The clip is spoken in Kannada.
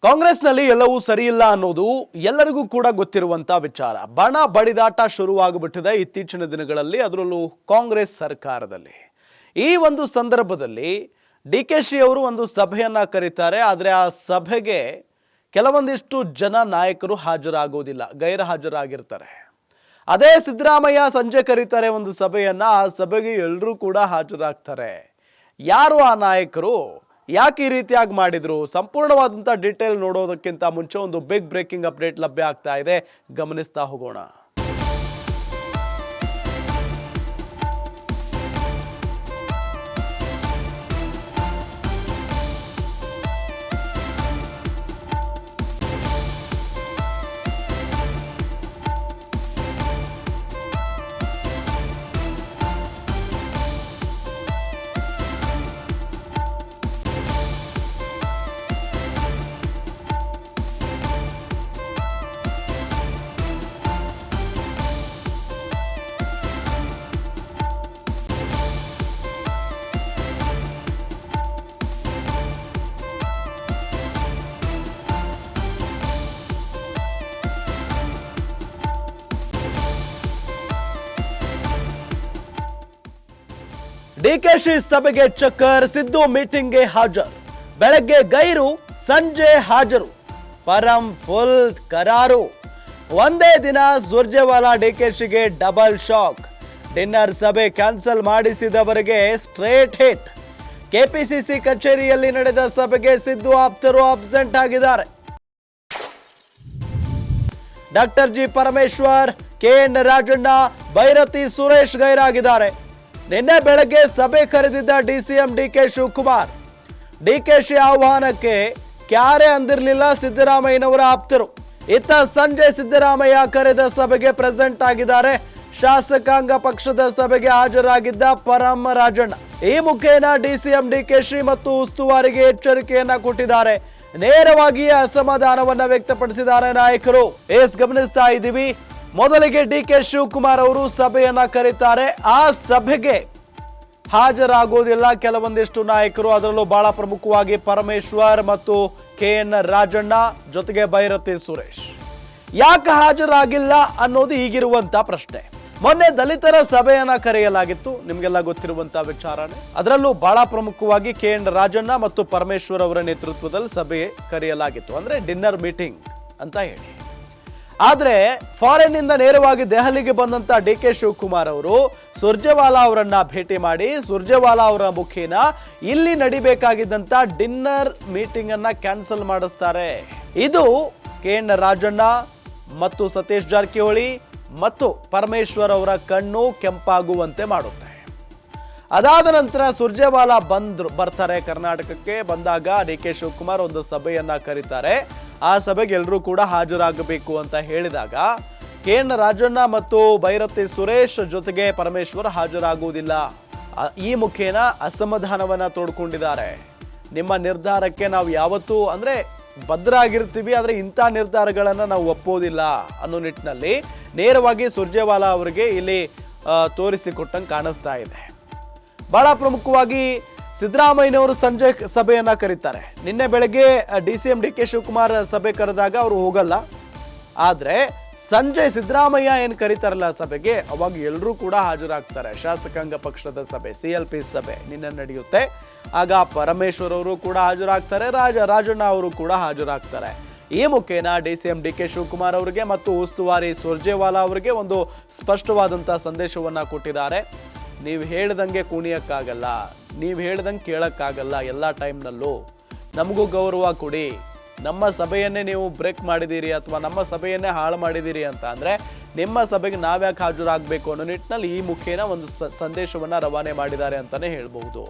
ಕಾಂಗ್ರೆಸ್ನಲ್ಲಿ ಎಲ್ಲವೂ ಸರಿಯಿಲ್ಲ ಅನ್ನೋದು ಎಲ್ಲರಿಗೂ ಕೂಡ ಗೊತ್ತಿರುವಂತ ವಿಚಾರ. ಬಣ ಬಡಿದಾಟ ಶುರುವಾಗ್ಬಿಟ್ಟಿದೆ ಇತ್ತೀಚಿನ ದಿನಗಳಲ್ಲಿ, ಅದರಲ್ಲೂ ಕಾಂಗ್ರೆಸ್ ಸರ್ಕಾರದಲ್ಲಿ. ಈ ಒಂದು ಸಂದರ್ಭದಲ್ಲಿ ಡಿಕೆಶಿ ಅವರು ಒಂದು ಸಭೆಯನ್ನ ಕರೀತಾರೆ. ಆದರೆ ಆ ಸಭೆಗೆ ಕೆಲವೊಂದಿಷ್ಟು ಜನ ನಾಯಕರು ಹಾಜರಾಗೋದಿಲ್ಲ, ಗೈರು ಹಾಜರಾಗಿರ್ತಾರೆ. ಅದೇ ಸಿದ್ದರಾಮಯ್ಯ ಸಂಜೆ ಕರೀತಾರೆ ಒಂದು ಸಭೆಯನ್ನ, ಆ ಸಭೆಗೆ ಎಲ್ಲರೂ ಕೂಡ ಹಾಜರಾಗ್ತಾರೆ. ಯಾರು ಆ ನಾಯಕರು, ಯಾಕೆ ಈ ರೀತಿಯಾಗಿ ಮಾಡಿದ್ರು, ಸಂಪೂರ್ಣವಾದಂಥ ಡೀಟೇಲ್ ನೋಡೋದಕ್ಕಿಂತ ಮುಂಚೆ ಒಂದು ಬಿಗ್ ಬ್ರೇಕಿಂಗ್ ಅಪ್ಡೇಟ್ ಲಭ್ಯ ಆಗ್ತಾ ಇದೆ, ಗಮನಿಸ್ತಾ ಹೋಗೋಣ. ಡಿಕೆಶಿ ಸಭೆಗೆ ಚಕ್ಕರ್, ಸಿದ್ದು ಮೀಟಿಂಗ್ಗೆ ಹಾಜರು. ಬೆಳಗ್ಗೆ ಗೈರು, ಸಂಜೆ ಹಾಜರು. ಪರಂ ಫುಲ್ ಕರಾರು. ಒಂದೇ ದಿನ ಸುರ್ಜೇವಾಲಾ ಡಿಕೆಶಿಗೆ ಡಬಲ್ ಶಾಕ್. ಡಿನ್ನರ್ ಸಭೆ ಕ್ಯಾನ್ಸಲ್ ಮಾಡಿಸಿದವರಿಗೆ ಸ್ಟ್ರೇಟ್ ಹಿಟ್. ಕೆಪಿಸಿಸಿ ಕಚೇರಿಯಲ್ಲಿ ನಡೆದ ಸಭೆಗೆ ಸಿದ್ದು ಆಪ್ತರು ಅಬ್ಸೆಂಟ್ ಆಗಿದ್ದಾರೆ. Doctor G Parameshwar, KN Rajanna, Byrathi Suresh ಗೈರಾಗಿದ್ದಾರೆ. ನಿನ್ನೆ ಬೆಳಗ್ಗೆ ಸಭೆ ಕರೆದಿದ್ದ ಡಿಸಿಎಂ ಡಿಕೆ ಶಿವಕುಮಾರ್. ಡಿಕೆಶಿ ಆಹ್ವಾನಕ್ಕೆ ಕ್ಯಾರೆ ಅಂದಿರಲಿಲ್ಲ ಸಿದ್ದರಾಮಯ್ಯನವರ ಆಪ್ತರು. ಇತ್ತ ಸಂಜೆ ಸಿದ್ದರಾಮಯ್ಯ ಕರೆದ ಸಭೆಗೆ ಪ್ರೆಸೆಂಟ್ ಆಗಿದ್ದಾರೆ. ಶಾಸಕಾಂಗ ಪಕ್ಷದ ಸಭೆಗೆ ಹಾಜರಾಗಿದ್ದ ಪರಂ ರಾಜಣ್ಣ. ಈ ಮುಖೇನ ಡಿಸಿಎಂ ಡಿಕೆಶಿ ಮತ್ತು ಉಸ್ತುವಾರಿಗೆ ಎಚ್ಚರಿಕೆಯನ್ನ ಕೊಟ್ಟಿದ್ದಾರೆ. ನೇರವಾಗಿ ಅಸಮಾಧಾನವನ್ನ ವ್ಯಕ್ತಪಡಿಸಿದ್ದಾರೆ ನಾಯಕರು. ಗಮನಿಸ್ತಾ ಇದ್ದೀವಿ. ಮೊದಲಿಗೆ ಡಿಕೆ ಶಿವಕುಮಾರ್ ಅವರು ಸಭೆಯನ್ನ ಕರೀತಾರೆ. ಆ ಸಭೆಗೆ ಹಾಜರಾಗೋದಿಲ್ಲ ಕೆಲವೊಂದಿಷ್ಟು ನಾಯಕರು, ಅದರಲ್ಲೂ ಬಹಳ ಪ್ರಮುಖವಾಗಿ ಪರಮೇಶ್ವರ್ ಮತ್ತು ಕೆಎನ್ ರಾಜಣ್ಣ, ಜೊತೆಗೆ ಬೈರತಿ ಸುರೇಶ್. ಯಾಕೆ ಹಾಜರಾಗಿಲ್ಲ ಅನ್ನೋದು ಈಗಿರುವಂತ ಪ್ರಶ್ನೆ. ಮೊನ್ನೆ ದಲಿತರ ಸಭೆಯನ್ನ ಕರೆಯಲಾಗಿತ್ತು, ನಿಮ್ಗೆಲ್ಲ ಗೊತ್ತಿರುವಂತ ವಿಚಾರನೆ. ಅದರಲ್ಲೂ ಬಹಳ ಪ್ರಮುಖವಾಗಿ ಕೆಎನ್ ರಾಜಣ್ಣ ಮತ್ತು ಪರಮೇಶ್ವರ್ ಅವರ ನೇತೃತ್ವದಲ್ಲಿ ಸಭೆ ಕರೆಯಲಾಗಿತ್ತು, ಅಂದ್ರೆ ಡಿನ್ನರ್ ಮೀಟಿಂಗ್ ಅಂತ ಹೇಳಿ. ಆದ್ರೆ ಫಾರಿನ್ ನಿಂದ ನೇರವಾಗಿ ದೆಹಲಿಗೆ ಬಂದಂತ ಡಿಕೆ ಶಿವಕುಮಾರ್ ಅವರು ಸುರ್ಜೇವಾಲಾ ಅವರನ್ನ ಭೇಟಿ ಮಾಡಿ ಸುರ್ಜೇವಾಲಾ ಅವರ ಮುಖೇನ ಇಲ್ಲಿ ನಡಿಬೇಕಾಗಿದ್ದಂತ ಡಿನ್ನರ್ ಮೀಟಿಂಗ್ ಅನ್ನ ಕ್ಯಾನ್ಸಲ್ ಮಾಡಿಸ್ತಾರೆ. ಇದು ಕೆಎನ್ ರಾಜಣ್ಣ ಮತ್ತು ಸತೀಶ್ ಜಾರಕಿಹೊಳಿ ಮತ್ತು ಪರಮೇಶ್ವರ್ ಅವರ ಕಣ್ಣು ಕೆಂಪಾಗುವಂತೆ ಮಾಡುತ್ತೆ. ಅದಾದ ನಂತರ ಸುರ್ಜೇವಾಲಾ ಬರ್ತಾರೆ ಕರ್ನಾಟಕಕ್ಕೆ. ಬಂದಾಗ ಡಿಕೆ ಶಿವಕುಮಾರ್ ಒಂದು ಸಭೆಯನ್ನ ಕರೀತಾರೆ. ಆ ಸಭೆಗೆ ಎಲ್ಲರೂ ಕೂಡ ಹಾಜರಾಗಬೇಕು ಅಂತ ಹೇಳಿದಾಗ ಕೆಎನ್ ರಾಜಣ್ಣ ಮತ್ತು ಬೈರತಿ ಸುರೇಶ್ ಜೊತೆಗೆ ಪರಮೇಶ್ವರ್ ಹಾಜರಾಗುವುದಿಲ್ಲ. ಈ ಮುಖೇನ ಅಸಮಾಧಾನವನ್ನ ತೋಡ್ಕೊಂಡಿದ್ದಾರೆ. ನಿಮ್ಮ ನಿರ್ಧಾರಕ್ಕೆ ನಾವು ಯಾವತ್ತೂ ಅಂದ್ರೆ ಬದ್ಧರಾಗಿರ್ತೀವಿ, ಆದ್ರೆ ಇಂಥ ನಿರ್ಧಾರಗಳನ್ನ ನಾವು ಒಪ್ಪೋದಿಲ್ಲ ಅನ್ನೋ ನಿಟ್ಟಿನಲ್ಲಿ ನೇರವಾಗಿ ಸುರ್ಜೇವಾಲಾ ಅವರಿಗೆ ಇಲ್ಲಿ ತೋರಿಸಿಕೊಟ್ಟಂಗೆ ಕಾಣಿಸ್ತಾ ಇದೆ. ಬಹಳ ಪ್ರಮುಖವಾಗಿ ಸಿದ್ದರಾಮಯ್ಯನವರು ಸಂಜೆ ಸಭೆಯನ್ನ ಕರೀತಾರೆ. ನಿನ್ನೆ ಬೆಳಗ್ಗೆ ಡಿಸಿಎಂ ಡಿಕೆ ಶಿವಕುಮಾರ್ ಸಭೆ ಕರೆದಾಗ ಅವರು ಹೋಗಲ್ಲ. ಆದ್ರೆ ಸಂಜೆ ಸಿದ್ದರಾಮಯ್ಯ ಏನ್ ಕರೀತಾರಲ್ಲ ಸಭೆಗೆ, ಅವಾಗ ಎಲ್ಲರೂ ಕೂಡ ಹಾಜರಾಗ್ತಾರೆ. ಶಾಸಕಾಂಗ ಪಕ್ಷದ ಸಭೆ, ಸಿಎಲ್ಪಿ ಸಭೆ ನಿನ್ನೆ ನಡೆಯುತ್ತೆ. ಆಗ ಪರಮೇಶ್ವರ್ ಅವರು ಕೂಡ ಹಾಜರಾಗ್ತಾರೆ, ರಾಜಣ್ಣ ಅವರು ಕೂಡ ಹಾಜರಾಗ್ತಾರೆ. ಈ ಮುಖೇನ ಡಿಸಿಎಂ ಡಿಕೆ ಶಿವಕುಮಾರ್ ಅವರಿಗೆ ಮತ್ತು ಉಸ್ತುವಾರಿ ಸುರ್ಜೇವಾಲಾ ಅವರಿಗೆ ಒಂದು ಸ್ಪಷ್ಟವಾದಂತಹ ಸಂದೇಶವನ್ನ ಕೊಟ್ಟಿದ್ದಾರೆ. ನೀವು ಹೇಳ್ದಂಗೆ ಕುಣಿಯಕ್ಕಾಗಲ್ಲ, ನೀವು ಹೇಳ್ದಂಗೆ ಕೇಳಕ್ಕಾಗಲ್ಲ. ಎಲ್ಲ ಟೈಮ್ನಲ್ಲೂ ನಮಗೂ ಗೌರವ ಕೊಡಿ. ನಮ್ಮ ಸಭೆಯನ್ನೇ ನೀವು ಬ್ರೇಕ್ ಮಾಡಿದ್ದೀರಿ ಅಥವಾ ನಮ್ಮ ಸಭೆಯನ್ನೇ ಹಾಳು ಮಾಡಿದ್ದೀರಿ ಅಂತ ಅಂದ್ರೆ ನಿಮ್ಮ ಸಭೆಗೆ ನಾವ್ಯಾಕೆ ಹಾಜರಾಗಬೇಕು ಅನ್ನೋ ನಿಟ್ಟಿನಲ್ಲಿ ಈ ಮುಖೇನ ಒಂದು ಸಂದೇಶವನ್ನ ರವಾನೆ ಮಾಡಿದ್ದಾರೆ ಅಂತಾನೆ ಹೇಳ್ಬಹುದು.